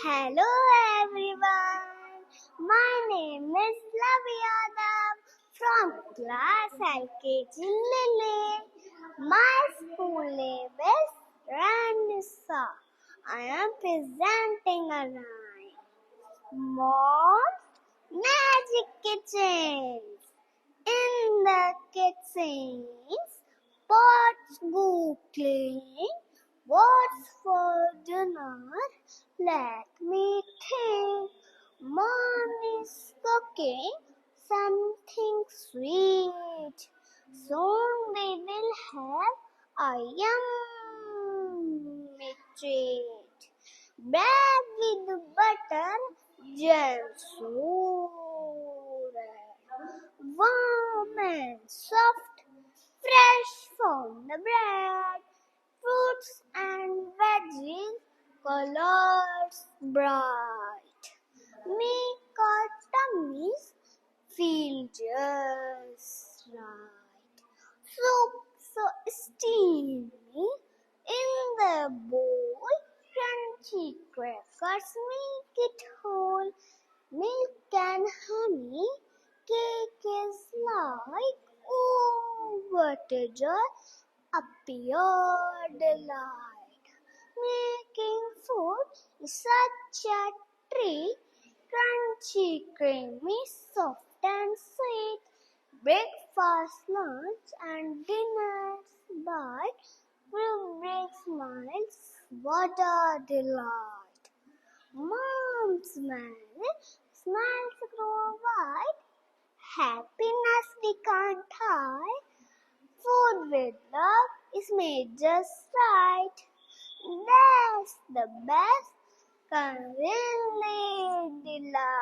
Hello everyone, my name is LAVI from class LKG Lily. My school name is Ranisa. I am presenting a rhyme. Mom's Magic Kitchens. In the kitchens, pots go clink. What's for dinner? Let me think. Mom is cooking something sweet. Soon we will have a yummy treat. Bread with butter, jam so warm and soft, fresh from the bread. Fruits and veggies, colors bright, make our tummies feel just right. Soup so steamy in the bowl, crunchy crackers make it whole. Milk and honey, cake is like, oh, what a joy! A pure delight. Making food is such a treat. Crunchy, creamy, soft and sweet. Breakfast, lunch and dinner's bite will bring smiles. What a delight. Mom's smiles grow wide. Happiness we can't hide. Food with love is made just right. That's the best can really delight.